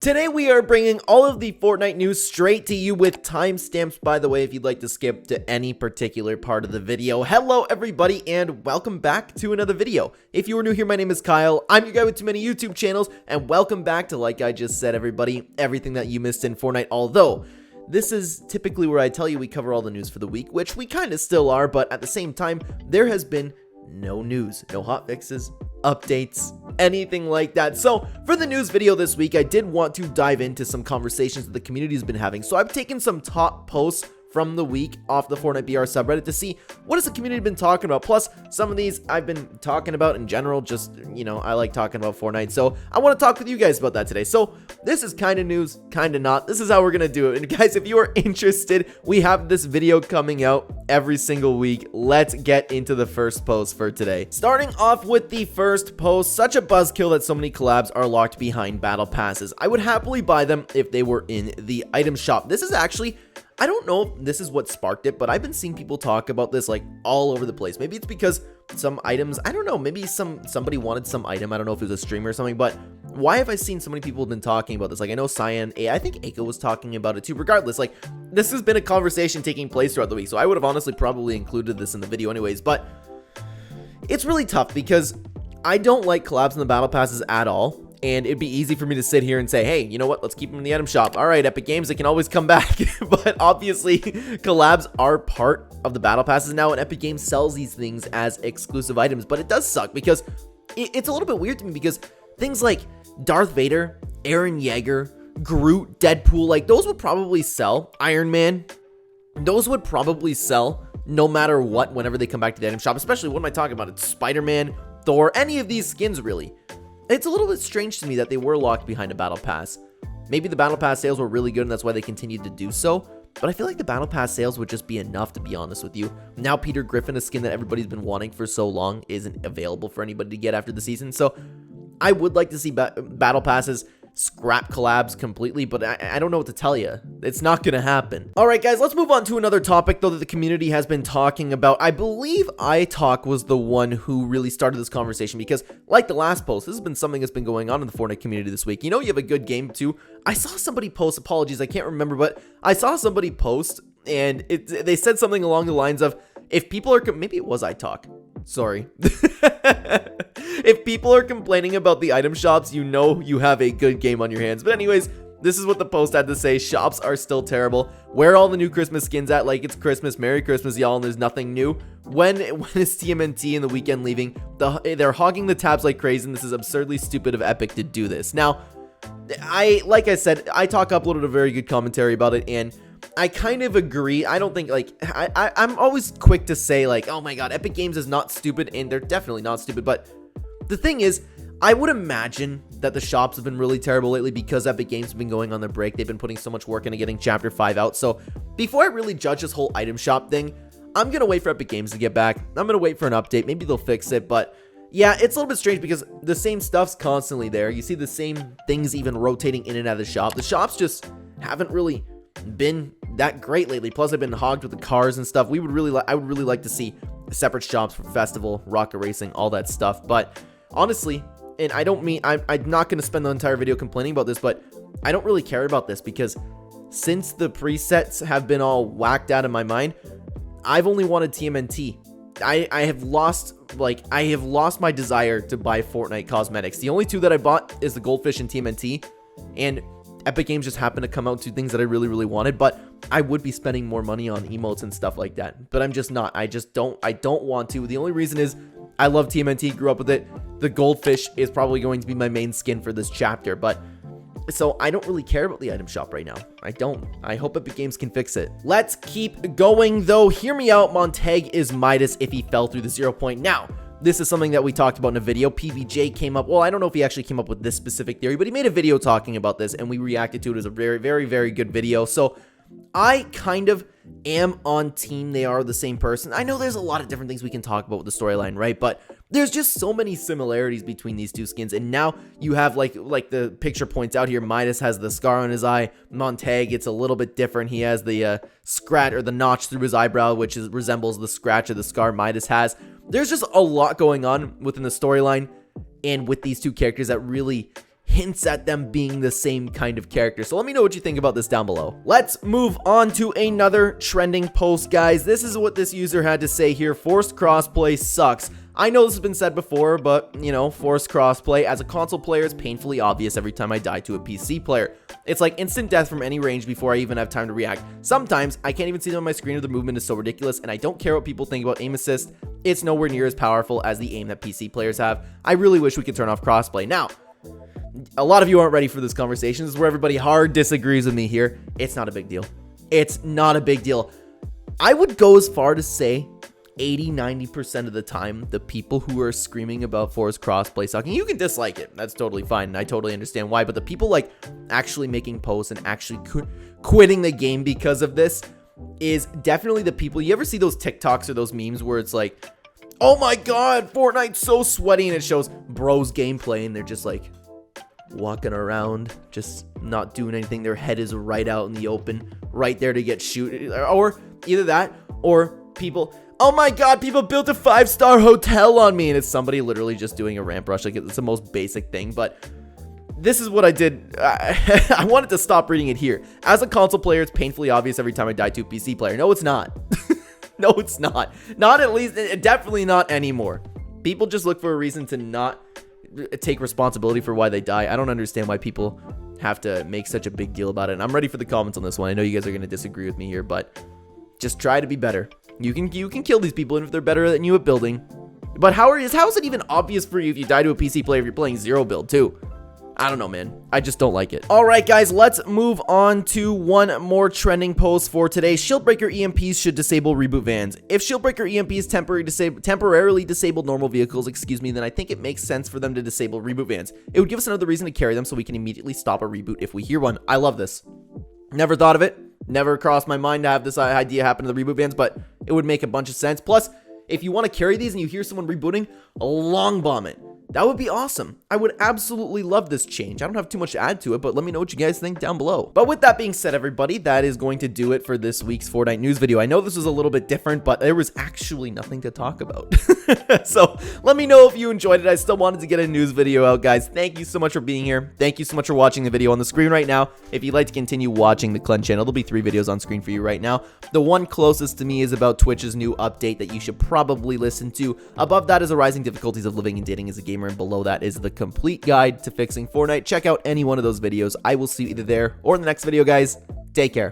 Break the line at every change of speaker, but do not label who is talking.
Today we are bringing all of the Fortnite news straight to you with timestamps, by the way, if you'd like to skip to any particular part of the video. Hello everybody and welcome back to another video. If you are new here, my name is Kyle. I'm your guy with too many YouTube channels, and welcome back to, like I just said, everybody, everything that you missed in Fortnite. Although this is typically where I tell you we cover all the news for the week, which we kind of still are, but at the same time, there has been no news, no hot fixes, updates, anything like that. So for the news video this week, I did want to dive into some conversations that the community has been having. So I've taken some top posts from the week off the Fortnite BR subreddit to see what has the community been talking about. Plus, some of these I've been talking about in general. Just, you know, I like talking about Fortnite, so I want to talk with you guys about that today. So this is kind of news, kind of not. This is how we're gonna do it. And guys, if you are interested, we have this video coming out every single week. Let's get into the first post for today. Starting off with the first post, such a buzzkill that so many collabs are locked behind battle passes. I would happily buy them if they were in the item shop. This is actually, I don't know if this is what sparked it, but I've been seeing people talk about this like all over the place. Maybe it's because some items, I don't know, maybe somebody wanted some item. I don't know if it was a streamer or something, but why have I seen so many people have been talking about this? Like, I know Cyan, I think Aiko was talking about it too. Regardless, like, this has been a conversation taking place throughout the week, so I would have honestly probably included this in the video anyways, but it's really tough because I don't like collabs in the battle passes at all. And it'd be easy for me to sit here and say, hey, you know what? Let's keep them in the item shop. All right, Epic Games, they can always come back. But obviously, collabs are part of the battle passes now, and Epic Games sells these things as exclusive items. But it does suck because it's a little bit weird to me because things like Darth Vader, Eren Yeager, Groot, Deadpool, like those would probably sell. Iron Man, those would probably sell no matter what whenever they come back to the item shop. Especially, what am I talking about? It's Spider-Man, Thor, any of these skins really. It's a little bit strange to me that they were locked behind a battle pass. Maybe the battle pass sales were really good and that's why they continued to do so, but I feel like the battle pass sales would just be enough, to be honest with you. Now Peter Griffin, a skin that everybody's been wanting for so long, isn't available for anybody to get after the season, so I would like to see battle passes scrap collabs completely, but I don't know what to tell you. It's not gonna happen. All right, guys, let's move on to another topic, though, that the community has been talking about. I believe iTalk was the one who really started this conversation because, like the last post, this has been something that's been going on in the Fortnite community this week. You know, you have a good game, too. I saw somebody post, apologies, I can't remember, but I saw somebody post, and they said something along the lines of, if people are, maybe it was iTalk. Sorry. If people are complaining about the item shops, you know you have a good game on your hands. But anyways, this is what the post had to say. Shops are still terrible. Where are all the new Christmas skins at? Like, it's Christmas. Merry Christmas, y'all, and there's nothing new. When is TMNT and the weekend leaving? They're hogging the tabs like crazy, and this is absurdly stupid of Epic to do this. Now, like I said, iTalk uploaded a very good commentary about it, and I kind of agree. I don't think, like, I'm always quick to say, like, oh my god, Epic Games is not stupid, and they're definitely not stupid, but the thing is, I would imagine that the shops have been really terrible lately because Epic Games have been going on their break. They've been putting so much work into getting Chapter 5 out, so before I really judge this whole item shop thing, I'm gonna wait for Epic Games to get back. I'm gonna wait for an update. Maybe they'll fix it, but yeah, it's a little bit strange because the same stuff's constantly there. You see the same things even rotating in and out of the shop. The shops just haven't really been that great lately. Plus, I've been hogged with the cars and stuff. I would really like to see separate shops for Festival, Rocket Racing, all that stuff. But honestly, and I don't mean, I'm not going to spend the entire video complaining about this, but I don't really care about this because since the presets have been all whacked out of my mind, I've only wanted TMNT. I have lost my desire to buy Fortnite cosmetics. The only two that I bought is the Goldfish and TMNT, and Epic Games just happened to come out to things that I really wanted, but I would be spending more money on emotes and stuff like that, but I'm just not. I don't want to. The only reason is I love TMNT, grew up with it. The Goldfish is probably going to be my main skin for this chapter, but so I don't really care about the item shop right now. I don't. I hope Epic Games can fix it. Let's keep going, though. Hear me out. Montag is Midas if he fell through the 0 point. Now, this is something that we talked about in a video. PVJ came up. Well, I don't know if he actually came up with this specific theory, but he made a video talking about this, and we reacted to it as a very good video. So I kind of am on team they are the same person. I know there's a lot of different things we can talk about with the storyline, right? But there's just so many similarities between these two skins, and now you have like the picture points out here, Midas has the scar on his eye. Montag, it's a little bit different. He has the scratch or the notch through his eyebrow, which resembles the scratch or the scar Midas has. There's just a lot going on within the storyline and with these two characters that really hints at them being the same kind of character. So let me know what you think about this down below. Let's move on to another trending post, guys. This is what this user had to say here. Forced crossplay sucks. I know this has been said before, but, you know, forced crossplay as a console player is painfully obvious every time I die to a PC player. It's like instant death from any range before I even have time to react. Sometimes I can't even see them on my screen or the movement is so ridiculous, and I don't care what people think about aim assist. It's nowhere near as powerful as the aim that PC players have. I really wish we could turn off crossplay. Now, a lot of you aren't ready for this conversation. This is where everybody hard disagrees with me here. It's not a big deal. It's not a big deal. I would go as far to say 80-90% of the time, the people who are screaming about forced crossplay sucking, you can dislike it. That's totally fine. I totally understand why. But the people like actually making posts and actually quitting the game because of this is definitely the people. You ever see those TikToks or those memes where it's like, oh my God, Fortnite's so sweaty, and it shows bros gameplay and they're just like walking around, just not doing anything. Their head is right out in the open, right there to get shoot. Or either that or people, oh my God, people built a 5-star hotel on me, and it's somebody literally just doing a ramp rush. Like, it's the most basic thing, but this is what I did. I wanted to stop reading it here. As a console player, it's painfully obvious every time I die to a PC player. No, it's not. No, it's not. Not at least, definitely not anymore. People just look for a reason to not take responsibility for why they die. I don't understand why people have to make such a big deal about it. And I'm ready for the comments on this one. I know you guys are going to disagree with me here, but just try to be better. You can kill these people if they're better than you at building. But how is it even obvious for you if you die to a PC player if you're playing zero build too? I don't know, man. I just don't like it. All right, guys, let's move on to one more trending post for today. Shieldbreaker EMPs should disable reboot vans. If Shieldbreaker EMPs temporarily disabled normal vehicles, then I think it makes sense for them to disable reboot vans. It would give us another reason to carry them so we can immediately stop a reboot if we hear one. I love this. Never thought of it. Never crossed my mind to have this idea happen to the reboot vans, but it would make a bunch of sense. Plus, if you want to carry these and you hear someone rebooting, long bomb it. That would be awesome. I would absolutely love this change. I don't have too much to add to it, but let me know what you guys think down below. But with that being said, everybody, that is going to do it for this week's Fortnite news video. I know this was a little bit different, but there was actually nothing to talk about. So let me know if you enjoyed it. I still wanted to get a news video out, guys. Thank you so much for being here. Thank you so much for watching the video on the screen right now. If you'd like to continue watching the Clen channel, there'll be 3 videos on screen for you right now. The one closest to me is about Twitch's new update that you should probably listen to. Above that is the rising difficulties of living and dating as a gamer, and below that is the complete guide to fixing Fortnite. Check out any one of those videos. I will see you either there or in the next video, guys. Take care.